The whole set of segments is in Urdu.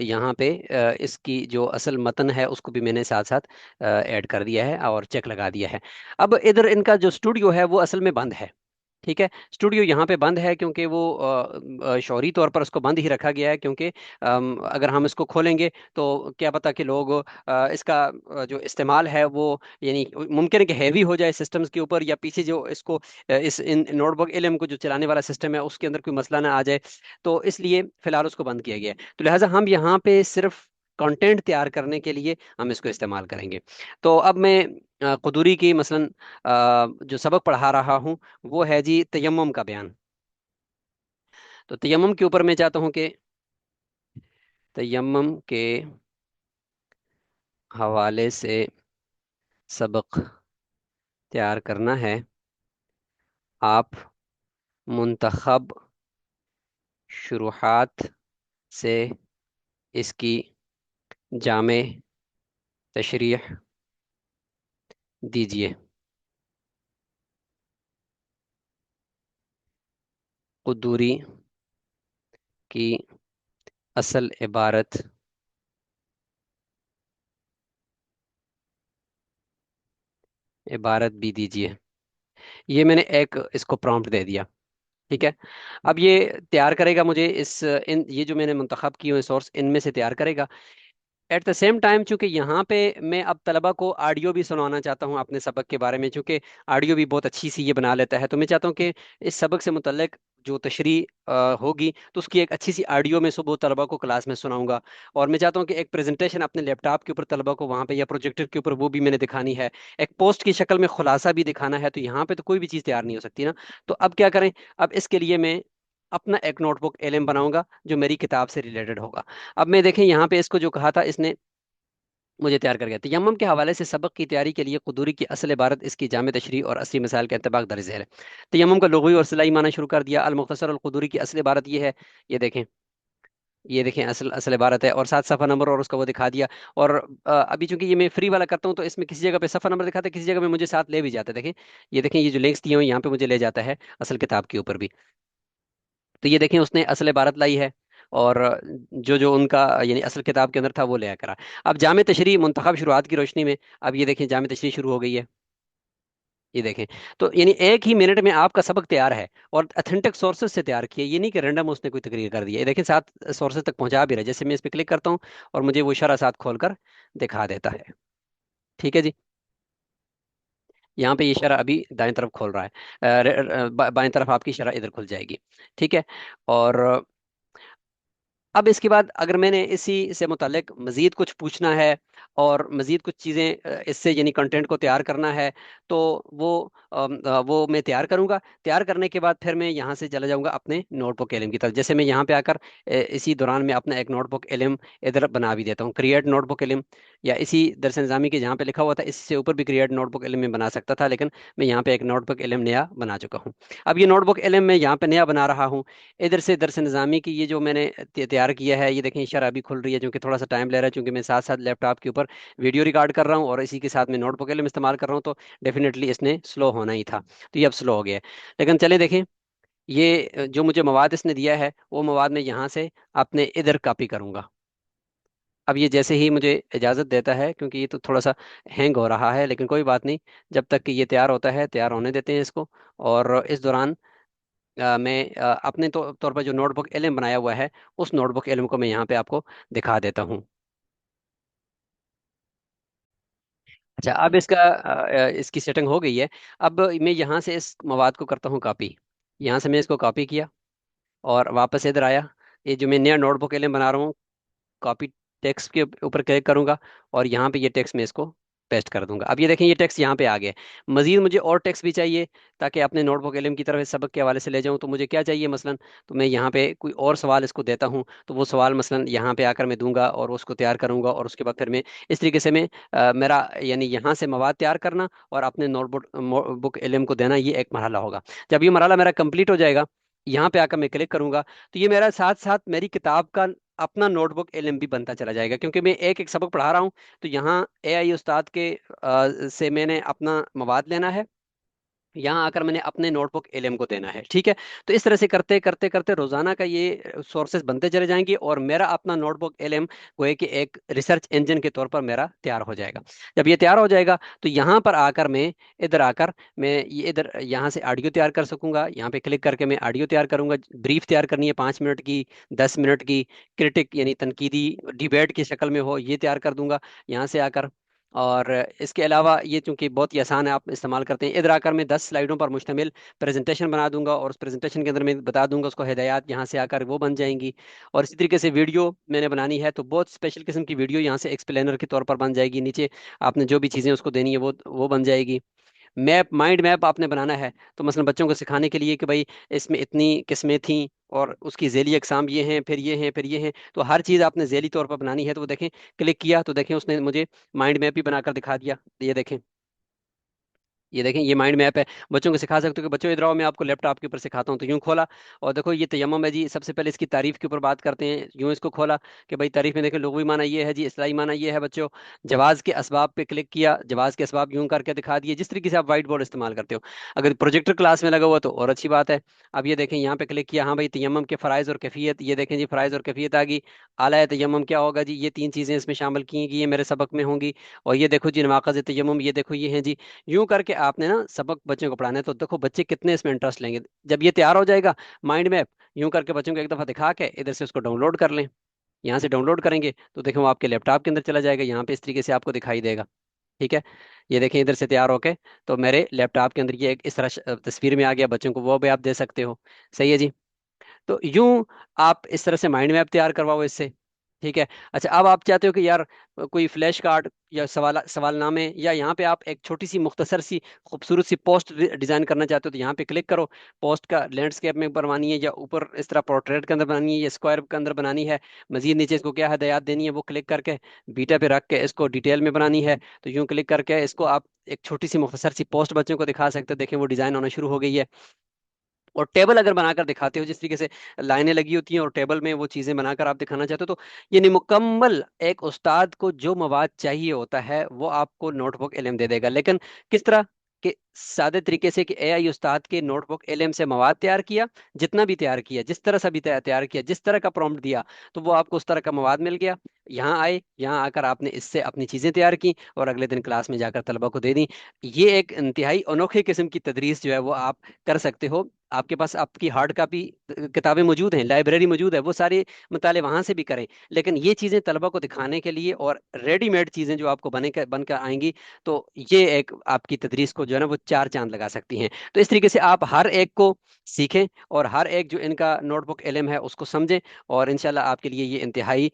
یہاں پہ اس کی جو اصل متن ہے اس کو بھی میں نے ساتھ ساتھ ایڈ کر دیا ہے اور چیک لگا دیا ہے۔ اب ادھر ان کا جو اسٹوڈیو ہے وہ اصل میں بند ہے، ٹھیک ہے، اسٹوڈیو یہاں پہ بند ہے کیونکہ وہ شعوری طور پر اس کو بند ہی رکھا گیا ہے، کیونکہ اگر ہم اس کو کھولیں گے تو کیا پتا کہ لوگ اس کا جو استعمال ہے وہ، یعنی ممکن ہے کہ ہیوی ہو جائے سسٹمز کے اوپر، یا پیچھے جو اس کو اس ان نوٹ بک علم کو جو چلانے والا سسٹم ہے اس کے اندر کوئی مسئلہ نہ آ جائے، تو اس لیے فی الحال اس کو بند کیا گیا ہے۔ تو لہٰذا ہم یہاں پہ صرف کنٹینٹ تیار کرنے کے لیے ہم اس کو استعمال کریں گے۔ تو اب میں قدوری کی مثلا جو سبق پڑھا رہا ہوں وہ ہے جی تیمم کا بیان۔ تو تیمم کے اوپر میں چاہتا ہوں کہ تیمم کے حوالے سے سبق تیار کرنا ہے، آپ منتخب شروحات سے اس کی جامع تشریح دیجیے۔ قدوری کی اصل عبارت بھی دیجیے۔ یہ میں نے ایک اس کو پرومپٹ دے دیا، ٹھیک ہے۔ اب یہ تیار کرے گا مجھے یہ جو میں نے منتخب کی ہوئے سورس ان میں سے تیار کرے گا۔ ایٹ دا سیم ٹائم چونکہ یہاں پہ میں اب طلبہ کو آڈیو بھی سنوانا چاہتا ہوں اپنے سبق کے بارے میں، چونکہ آڈیو بھی بہت اچھی سی یہ بنا لیتا ہے، تو میں چاہتا ہوں کہ اس سبق سے متعلق جو تشریح ہوگی تو اس کی ایک اچھی سی آڈیو میں صبح طلبہ کو کلاس میں سناؤں گا، اور میں چاہتا ہوں کہ ایک پریزنٹیشن اپنے لیپ ٹاپ کے اوپر طلبہ کو وہاں پہ یا پروجیکٹر کے اوپر وہ بھی میں نے دکھانی ہے، ایک پوسٹ کی شکل میں خلاصہ بھی دکھانا ہے، تو یہاں پہ تو کوئی بھی چیز تیار نہیں ہو سکتی نا۔ تو اب کیا کریں، اب اس کے لیے میں اپنا ایک نوٹ بک علم بناؤں گا جو میری کتاب سے ریلیٹڈ ہوگا۔ اب میں دیکھیں یہاں پہ اس کو جو کہا تھا اس نے مجھے تیار کر گیا۔ تیمم کے حوالے سے سبق کی تیاری کے لیے قدوری کی اصل عبارت، اس کی جامع تشریح اور اصلی مسائل کا انطباق درج ذیل ہے۔ تیمم کا لغوی اور اصطلاحی معنی شروع کر دیا۔ المختصر القدوری کی اصل عبارت یہ ہے، یہ دیکھیں، یہ دیکھیں اصل عبارت ہے، اور ساتھ صفحہ نمبر اور اس کا وہ دکھا دیا۔ اور ابھی چونکہ یہ میں فری والا کرتا ہوں تو اس میں کسی جگہ پہ صفحہ نمبر دکھاتا ہے، کسی جگہ میں مجھے ساتھ لے بھی جاتا ہے، دیکھیں یہ دیکھیں یہ جو لنکس دیے ہوئے یہاں پہ مجھے لے جاتا ہے اصل کتاب کے اوپر بھی۔ تو یہ دیکھیں اس نے اصل عبارت لائی ہے، اور جو ان کا یعنی اصل کتاب کے اندر تھا وہ لے کرا۔ اب جامع تشریح منتخب شروعات کی روشنی میں، اب یہ دیکھیں جامع تشریح شروع ہو گئی ہے، یہ دیکھیں۔ تو یعنی ایک ہی منٹ میں آپ کا سبق تیار ہے، اور اتھینٹک سورسز سے تیار کیا، یہ نہیں کہ رینڈم اس نے کوئی تقریر کر دی ہے، یہ دیکھیں ساتھ سورسز تک پہنچا بھی رہا ہے، جیسے میں اس پہ کلک کرتا ہوں اور مجھے وہ شرح ساتھ کھول کر دکھا دیتا ہے، ٹھیک ہے جی۔ یہاں پہ یہ شرح ابھی دائیں طرف کھول رہا ہے، بائیں طرف آپ کی شرح ادھر کھل جائے گی، ٹھیک ہے۔ اور اب اس کے بعد اگر میں نے اسی سے متعلق مزید کچھ پوچھنا ہے اور مزید کچھ چیزیں اس سے یعنی کنٹینٹ کو تیار کرنا ہے تو وہ وہ میں تیار کروں گا۔ تیار کرنے کے بعد پھر میں یہاں سے چلا جاؤں گا اپنے نوٹ بک علم کی طرف، جیسے میں یہاں پہ آ کر اسی دوران میں اپنا ایک نوٹ بک علم ادھر بنا بھی دیتا ہوں، کریٹ نوٹ بک علم، یا اسی درس نظامی کے جہاں پہ لکھا ہوا تھا اس سے اوپر بھی کریٹ نوٹ بک علم میں بنا سکتا تھا، لیکن میں یہاں پہ ایک نوٹ بک علم نیا بنا چکا ہوں۔ اب یہ نوٹ بک علم میں یہاں پہ نیا بنا رہا ہوں، ادھر سے درس نظامی کی یہ جو میں نے تیار کیا ہے، یہ دیکھیں شرح ابھی کھل رہی ہے چونکہ تھوڑا سا ٹائم لے رہا ہے، چونکہ میں ساتھ ساتھ لیپ ٹاپ کے اوپر ویڈیو ریکارڈ کر رہا ہوں اور اسی کے ساتھ میں نوٹ بک علم استعمال کر رہا ہوں، تو ڈیفینیٹلی اس نے سلو ہونا ہی تھا، تو یہ اب سلو ہو گیا ہے۔ لیکن چلیں دیکھیں، یہ جو مجھے مواد اس نے دیا ہے وہ مواد میں یہاں سے اپنے ادھر کاپی کروں گا۔ اب یہ جیسے ہی مجھے اجازت دیتا ہے، کیونکہ یہ تو تھوڑا سا ہینگ ہو رہا ہے، لیکن کوئی بات نہیں، جب تک کہ یہ تیار ہوتا ہے تیار ہونے دیتے ہیں اس کو، اور اس دوران میں اپنے طور پر جو نوٹ بک علم بنایا ہوا ہے اس نوٹ بک علم کو میں یہاں پہ آپ کو دکھا دیتا ہوں۔ اچھا اب اس کا اس کی سیٹنگ ہو گئی ہے۔ اب میں یہاں سے اس مواد کو کرتا ہوں کاپی، یہاں سے میں اس کو کاپی کیا اور واپس ادھر آیا، یہ جو میں نیا نوٹ بک علم بنا رہا ہوں، کاپی ٹیکسٹ کے اوپر کلک کروں گا اور یہاں پہ یہ ٹیکسٹ میں اس کو پیسٹ کر دوں گا۔ اب یہ دیکھیں یہ ٹیکسٹ یہاں پہ آ گیا۔ مزید مجھے اور ٹیکسٹ بھی چاہیے تاکہ اپنے نوٹ بک علم کی طرف اس سبق کے حوالے سے لے جاؤں، تو مجھے کیا چاہیے مثلا، تو میں یہاں پہ کوئی اور سوال اس کو دیتا ہوں، تو وہ سوال مثلا یہاں پہ آ کر میں دوں گا اور اس کو تیار کروں گا، اور اس کے بعد پھر میں اس طریقے سے میں میرا یعنی یہاں سے مواد تیار کرنا اور اپنے نوٹ بک علم کو دینا، یہ ایک مرحلہ ہوگا۔ جب یہ مرحلہ میرا کمپلیٹ ہو جائے گا، یہاں پہ آ کر میں کلک کروں گا، تو یہ میرا ساتھ ساتھ میری کتاب کا اپنا نوٹ بک علم بھی بنتا چلا جائے گا، کیونکہ میں ایک ایک سبق پڑھا رہا ہوں، تو یہاں اے آئی استاد کے سے میں نے اپنا مواد لینا ہے، یہاں آ کر میں نے اپنے نوٹ بک ایل ایم کو دینا ہے، ٹھیک ہے؟ تو اس طرح سے کرتے کرتے کرتے روزانہ کا یہ سورسز بنتے چلے جائیں گے، اور میرا اپنا نوٹ بک ایل ایم وہ کہ ایک ریسرچ انجن کے طور پر میرا تیار ہو جائے گا۔ جب یہ تیار ہو جائے گا تو یہاں پر آ کر میں ادھر آ کر میں یہ ادھر یہاں سے آڈیو تیار کر سکوں گا، یہاں پہ کلک کر کے میں آڈیو تیار کروں گا، بریف تیار کرنی ہے 5 منٹ کی، 10 منٹ کی، کرٹک یعنی تنقیدی ڈیبیٹ کی شکل میں ہو یہ تیار کر دوں گا یہاں سے آ کر۔ اور اس کے علاوہ یہ چونکہ بہت ہی آسان ہے، آپ استعمال کرتے ہیں، ادھر آ کر میں 10 سلائیڈوں پر مشتمل پریزنٹیشن بنا دوں گا، اور اس پریزنٹیشن کے اندر میں بتا دوں گا اس کو ہدایات یہاں سے آ کر وہ بن جائیں گی۔ اور اسی طریقے سے ویڈیو میں نے بنانی ہے تو بہت اسپیشل قسم کی ویڈیو یہاں سے ایکسپلینر کے طور پر بن جائے گی، نیچے آپ نے جو بھی چیزیں اس کو دینی ہے وہ بن جائے گی۔ میپ، مائنڈ میپ آپ نے بنانا ہے تو مثلا بچوں کو سکھانے کے لیے کہ بھائی اس میں اتنی قسمیں تھیں، اور اس کی ذیلی اقسام یہ ہیں، پھر یہ ہیں، پھر یہ ہیں، تو ہر چیز آپ نے ذیلی طور پر بنانی ہے، تو وہ دیکھیں کلک کیا تو دیکھیں اس نے مجھے مائنڈ میپ بھی بنا کر دکھا دیا، یہ دیکھیں، یہ دیکھیں یہ مائنڈ میپ ہے۔ بچوں کو سکھا سکتے ہو کہ بچوں ادھر آؤ میں آپ کو لیپ ٹاپ کے اوپر سکھاتا ہوں، تو یوں کھولا اور دیکھو یہ تیمم ہے جی، سب سے پہلے اس کی تعریف کے اوپر بات کرتے ہیں، یوں اس کو کھولا کہ بھائی تعریف میں دیکھیں لغوی معنی یہ ہے جی، اصطلاحی معنی یہ ہے بچوں، جواز کے اسباب پہ کلک کیا، جواز کے اسباب یوں کر کے دکھا دیے، جس طریقے سے آپ وائٹ بورڈ استعمال کرتے ہو، اگر پروجیکٹر کلاس میں لگا ہوا تو اور اچھی بات ہے۔ اب یہ دیکھیں یہاں پہ کلک کیا، ہاں بھائی تیمم کے فرائض اور کیفیت، یہ دیکھیں جی فرائض اور کیفیت آ گئی، اعلی تیمم کیا ہوگا جی، یہ 3 چیزیں اس میں شامل کی گئی ہیں میرے سبق میں ہوں گی، اور یہ دیکھو جی نواقض تیمم، یہ دیکھو یہ ہیں جی، یوں کر کے آپ نے نا سبق بچوں کو پڑھانا ہے، تو دیکھو بچے کتنے اس میں انٹرسٹ لیں گے۔ جب یہ تیار ہو جائے گا مائنڈ میپ، یوں کر کے بچوں کو ایک دفعہ دکھا کے ادھر سے اس کو ڈاؤن لوڈ کر لیں، یہاں سے ڈاؤن لوڈ کریں گے تو دیکھیں وہ آپ کے لیپ ٹاپ کے اندر چلا جائے گا، یہاں پہ اس طریقے سے آپ کو دکھائی دے گا، ٹھیک ہے؟ یہ دیکھیں ادھر سے تیار ہو کے تو میرے لیپ ٹاپ کے اندر یہ ایک اس طرح تصویر میں آ گیا، بچوں کو وہ بھی آپ دے سکتے ہو، صحیح ہے جی؟ تو یوں آپ اس طرح سے مائنڈ میپ تیار کرواؤ اس سے، ٹھیک ہے؟ اچھا اب آپ چاہتے ہو کہ یار کوئی فلیش کارڈ یا سوال نامے، یا یہاں پہ آپ ایک چھوٹی سی مختصر سی خوبصورت سی پوسٹ ڈیزائن کرنا چاہتے ہو تو یہاں پہ کلک کرو، پوسٹ کا لینڈسکیپ میں بنوانی ہے، یا اوپر اس طرح پورٹریٹ کے اندر بنانی ہے، یا اسکوائر کے اندر بنانی ہے، مزید نیچے اس کو کیا ہدایات دینی ہے وہ کلک کر کے بیٹا پہ رکھ کے اس کو ڈیٹیل میں بنانی ہے، تو یوں کلک کر کے اس کو آپ ایک چھوٹی سی مختصر سی پوسٹ بچوں کو دکھا سکتے ہو، دیکھیں وہ ڈیزائن ہونا شروع ہو گئی ہے۔ اور ٹیبل اگر بنا کر دکھاتے ہو، جس طریقے سے لائنیں لگی ہوتی ہیں اور ٹیبل میں وہ چیزیں بنا کر آپ دکھانا چاہتے ہو، تو یعنی مکمل ایک استاد کو جو مواد چاہیے ہوتا ہے وہ آپ کو نوٹ بک علم دے دے گا، لیکن کس طرح کہ سادے طریقے سے کہ اے آئی استاد کے نوٹ بک علم سے مواد تیار کیا، جتنا بھی تیار کیا، جس طرح سے بھی تیار کیا، جس طرح کا پرومپٹ دیا تو وہ آپ کو اس طرح کا مواد مل گیا، یہاں آئے، یہاں آ کر آپ نے اس سے اپنی چیزیں تیار کی اور اگلے دن کلاس میں جا کر طلبہ کو دے دیں۔ یہ ایک انتہائی انوکھے قسم کی تدریس جو ہے وہ آپ کر سکتے ہو۔ آپ کے پاس آپ کی ہارڈ کاپی کتابیں موجود ہیں، لائبریری موجود ہے، وہ سارے مطالعے وہاں سے بھی کریں، لیکن یہ چیزیں طلبہ کو دکھانے کے لیے اور ریڈی میڈ چیزیں جو آپ کو بن کر آئیں گی، تو یہ ایک آپ کی تدریس کو جو ہے نا وہ 4 چاند لگا سکتی ہیں۔ تو اس طریقے سے آپ ہر ایک کو سیکھیں، اور ہر ایک جو ان کا نوٹ بک علم ہے اس کو سمجھیں، اور انشاءاللہ آپ کے لیے یہ انتہائی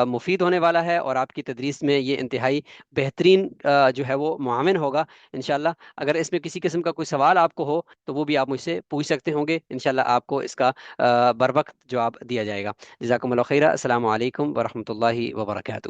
مفید ہونے والا ہے، اور آپ کی تدریس میں یہ انتہائی بہترین جو ہے وہ معاون ہوگا انشاءاللہ۔ اگر اس میں کسی قسم کا کوئی سوال آپ کو ہو تو وہ بھی آپ مجھ سے پوچھ سکتے ہوں گے، انشاءاللہ آپ کو اس کا بر وقت جواب دیا جائے گا۔ جزاکم اللہ خیرہ، السلام علیکم ورحمۃ اللہ وبرکاتہ۔